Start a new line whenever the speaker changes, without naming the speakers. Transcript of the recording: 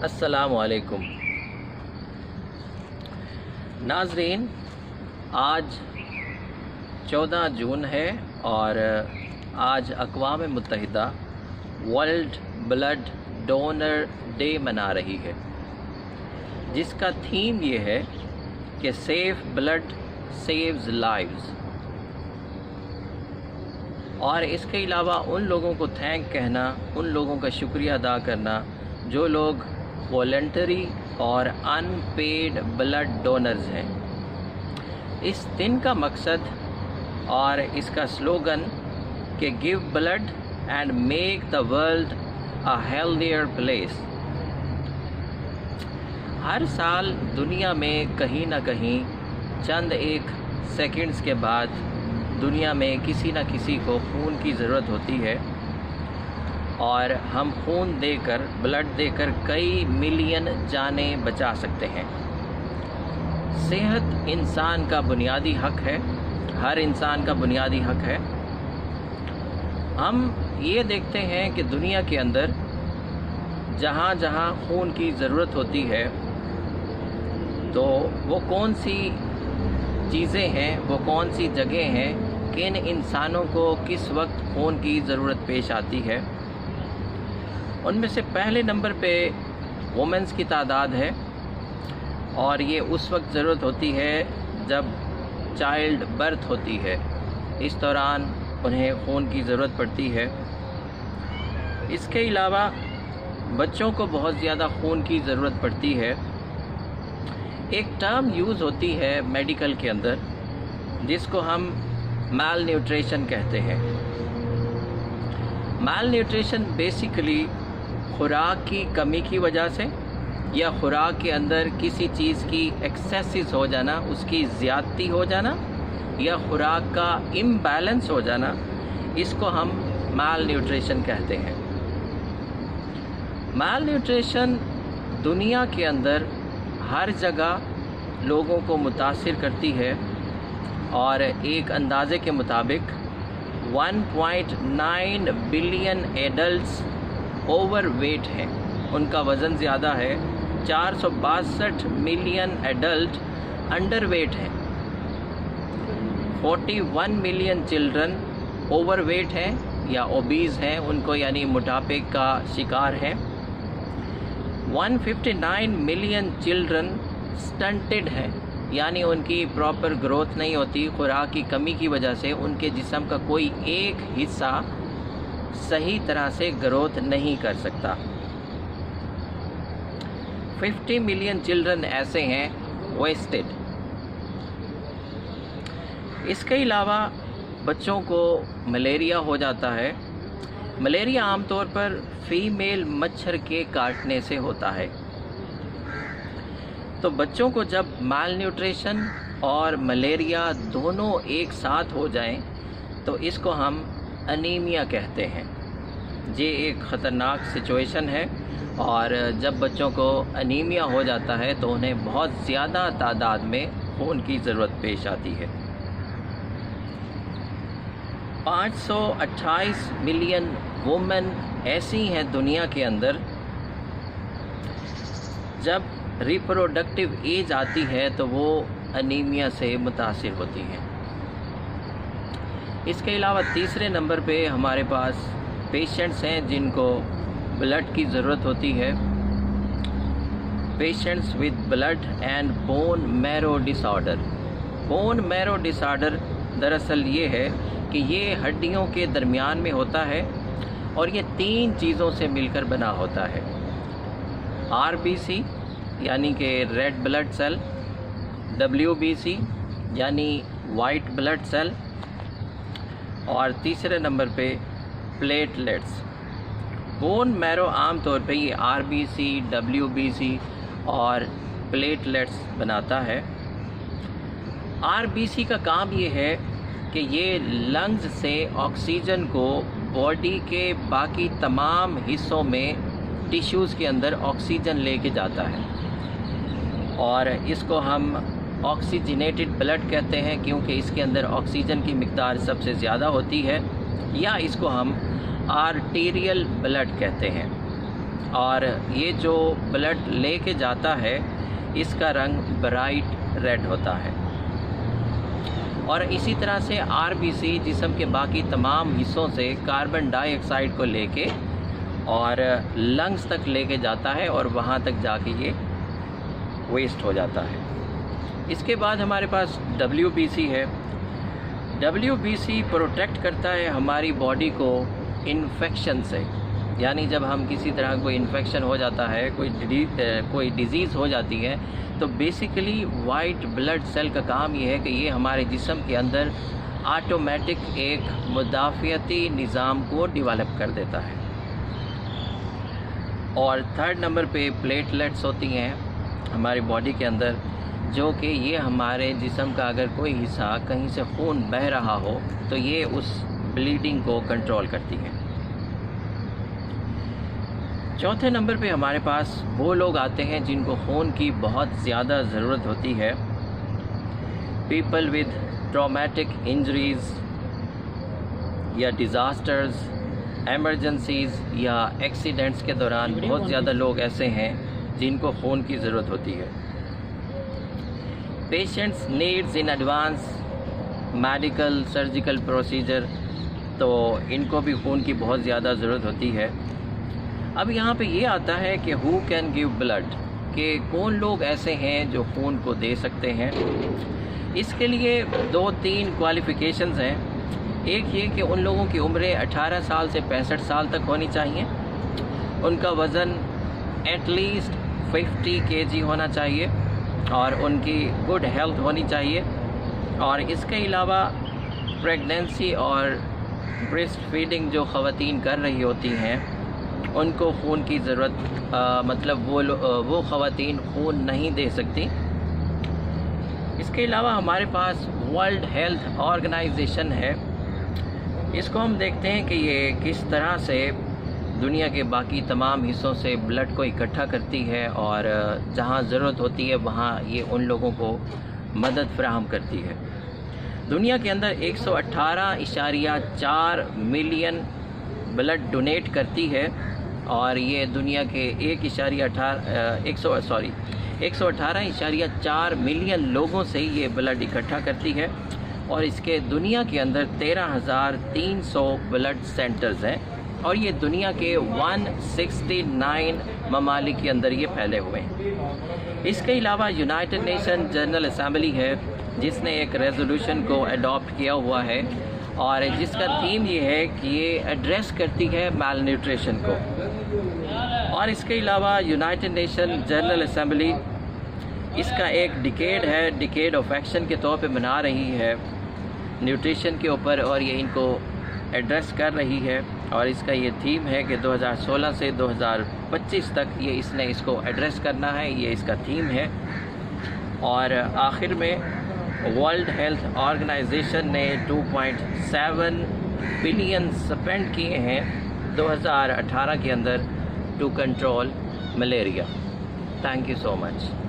अस्सलामुअलैकुम नाज़रीन, आज 14 जून है और आज अक़वाम मुत्तहिदा वर्ल्ड ब्लड डोनर डे मना रही है, जिसका थीम ये है कि सेफ ब्लड सेव्स लाइव्स। और इसके अलावा उन लोगों को थैंक कहना, उन लोगों का शुक्रिया अदा करना जो लोग वॉलंटरी और अनपेड ब्लड डोनर्स हैं। इस दिन का मकसद और इसका स्लोगन कि give blood and make the world a healthier place. हर साल दुनिया में कहीं ना कहीं चंद एक सेकंड्स के बाद दुनिया में किसी न किसी को खून की ज़रूरत होती है और हम खून देकर, ब्लड देकर कई मिलियन जानें बचा सकते हैं। सेहत इंसान का बुनियादी हक है, हर इंसान का बुनियादी हक है। हम ये देखते हैं कि दुनिया के अंदर जहाँ जहाँ खून की ज़रूरत होती है तो वो कौन सी चीज़ें हैं, वो कौन सी जगह हैं, किन इंसानों को किस वक्त खून की ज़रूरत पेश आती है। उनमें से पहले नंबर पे वुमेंस की तादाद है और ये उस वक्त ज़रूरत होती है जब चाइल्ड बर्थ होती है। इस दौरान उन्हें खून की ज़रूरत पड़ती है। इसके अलावा बच्चों को बहुत ज़्यादा खून की ज़रूरत पड़ती है। एक टर्म यूज़ होती है मेडिकल के अंदर जिसको हम माल न्यूट्रिशन कहते हैं। माल न्यूट्रिशन बेसिकली खुराक की कमी की वजह से या खुराक के अंदर किसी चीज़ की एक्सेसिस हो जाना, उसकी ज़्यादती हो जाना या खुराक का इम्बैलेंस हो जाना, इसको हम माल न्यूट्रिशन कहते हैं। माल न्यूट्रिशन दुनिया के अंदर हर जगह लोगों को मुतासिर करती है और एक अंदाज़े के मुताबिक 1.9 बिलियन एडल्ट्स ओवरवेट हैं, उनका वज़न ज़्यादा है। 462 मिलियन एडल्ट अंडरवेट हैं। 41 मिलियन चिल्ड्रन ओवरवेट हैं या ओबीज़ हैं, उनको यानी मोटापे का शिकार हैं। 159 मिलियन चिल्ड्रन स्टंटेड हैं, यानी उनकी प्रॉपर ग्रोथ नहीं होती। खुराक की कमी की वजह से उनके जिस्म का कोई एक हिस्सा सही तरह से ग्रोथ नहीं कर सकता। 50 मिलियन चिल्ड्रन ऐसे हैं वेस्टेड। इसके अलावा बच्चों को मलेरिया हो जाता है। मलेरिया आमतौर पर फीमेल मच्छर के काटने से होता है। तो बच्चों को जब माल न्यूट्रिशन और मलेरिया दोनों एक साथ हो जाएं तो इसको हम अनीमिया कहते हैं। ये एक ख़तरनाक सिचुएशन है और जब बच्चों को अनीमिया हो जाता है तो उन्हें बहुत ज़्यादा तादाद में खून की ज़रूरत पेश आती है। 528 मिलियन वुमेन ऐसी हैं दुनिया के अंदर जब रिप्रोडक्टिव एज आती है तो वो अनीमिया से मुतासिर होती हैं। इसके अलावा तीसरे नंबर पे हमारे पास पेशेंट्स हैं जिनको ब्लड की ज़रूरत होती है। Patients with blood and bone marrow disorder. Bone marrow disorder दरअसल ये है कि ये हड्डियों के दरमियान में होता है और ये 3 चीज़ों से मिलकर बना होता है। RBC यानी कि रेड ब्लड सेल, WBC यानी वाइट ब्लड सेल और तीसरे नंबर पे प्लेटलेट्स। बोन मैरो आम तौर पे ये RBC, WBC और प्लेटलेट्स बनाता है। RBC का काम ये है कि ये लंग्स से ऑक्सीजन को बॉडी के बाकी तमाम हिस्सों में, टिश्यूज़ के अंदर ऑक्सीजन लेके जाता है और इसको हम ऑक्सीजनेटेड ब्लड कहते हैं क्योंकि इसके अंदर ऑक्सीजन की मिक़दार सबसे ज़्यादा होती है, या इसको हम आर्टेरियल ब्लड कहते हैं। और ये जो ब्लड लेके जाता है इसका रंग ब्राइट रेड होता है। और इसी तरह से आरबीसी जिस्म के बाकी तमाम हिस्सों से कार्बन डाइऑक्साइड को लेके और लंग्स तक लेके जाता है और वहाँ तक जाके ये वेस्ट हो जाता है। इसके बाद हमारे पास WBC है। WBC प्रोटेक्ट करता है हमारी बॉडी को इन्फेक्शन से, यानी जब हम किसी तरह कोई इन्फेक्शन हो जाता है, कोई डिज़ीज़ हो जाती है, तो बेसिकली वाइट ब्लड सेल का काम ये है कि ये हमारे जिस्म के अंदर ऑटोमेटिक एक मुदाफ़ियती निज़ाम को डेवलप कर देता है। और थर्ड नंबर पे प्लेटलेट्स होती हैं हमारी बॉडी के अंदर, जो कि ये हमारे जिस्म का अगर कोई हिस्सा कहीं से खून बह रहा हो तो ये उस ब्लीडिंग को कंट्रोल करती है। चौथे नंबर पे हमारे पास वो लोग आते हैं जिनको खून की बहुत ज़्यादा ज़रूरत होती है। पीपल विद ट्रॉमेटिक इंजरीज़ या डिज़ास्टर्स, एमरजेंसीज़ या एक्सीडेंट्स के दौरान बहुत ज़्यादा लोग ऐसे हैं जिनको खून की ज़रूरत होती है। Patients needs in advance medical surgical procedure, तो इनको भी खून की बहुत ज़्यादा ज़रूरत होती है। अब यहाँ पे ये आता है कि हु कैन गिव ब्लड, कि कौन लोग ऐसे हैं जो खून को दे सकते हैं। इसके लिए 2-3 क्वालिफ़िकेशंस हैं। एक ये कि उन लोगों की उम्रें 18 साल से 65 साल तक होनी चाहिए, उनका वज़न एटलीस्ट 50 kg होना चाहिए और उनकी गुड हेल्थ होनी चाहिए। और इसके अलावा प्रेगनेंसी और ब्रेस्ट फीडिंग जो ख़वातीन कर रही होती हैं उनको खून की ज़रूरत, मतलब वो ख़वातीन खून नहीं दे सकती। इसके अलावा हमारे पास वर्ल्ड हेल्थ ऑर्गेनाइजेशन है। इसको हम देखते हैं कि ये किस तरह से दुनिया के बाकी तमाम हिस्सों से ब्लड को इकट्ठा करती है और जहाँ ज़रूरत होती है वहाँ ये उन लोगों को मदद फराहम करती है। दुनिया के अंदर 118.4 मिलियन ब्लड डोनेट करती है और ये दुनिया के 118.4 मिलियन लोगों से ये ब्लड इकट्ठा करती है। और इसके दुनिया के अंदर 13,300 ब्लड सेंटर्स हैं और ये दुनिया के 169 ममालिक के अंदर ये फैले हुए हैं। इसके अलावा यूनाइटेड नेशन जनरल असेंबली है जिसने एक रेजोल्यूशन को अडॉप्ट किया हुआ है और जिसका थीम ये है कि ये एड्रेस करती है माल न्यूट्रिशन को। और इसके अलावा यूनाइटेड नेशन जनरल असेंबली इसका एक डिकेड है, डिकेड ऑफ एक्शन के तौर पे मना रही है न्यूट्रिशन के ऊपर और ये इनको एड्रेस कर रही है। और इसका ये थीम है कि 2016 से 2025 तक ये इसने इसको एड्रेस करना है, ये इसका थीम है। और आखिर में वर्ल्ड हेल्थ ऑर्गेनाइजेशन ने 2.7 बिलियन स्पेंड किए हैं 2018 के अंदर to control malaria. Thank you so much.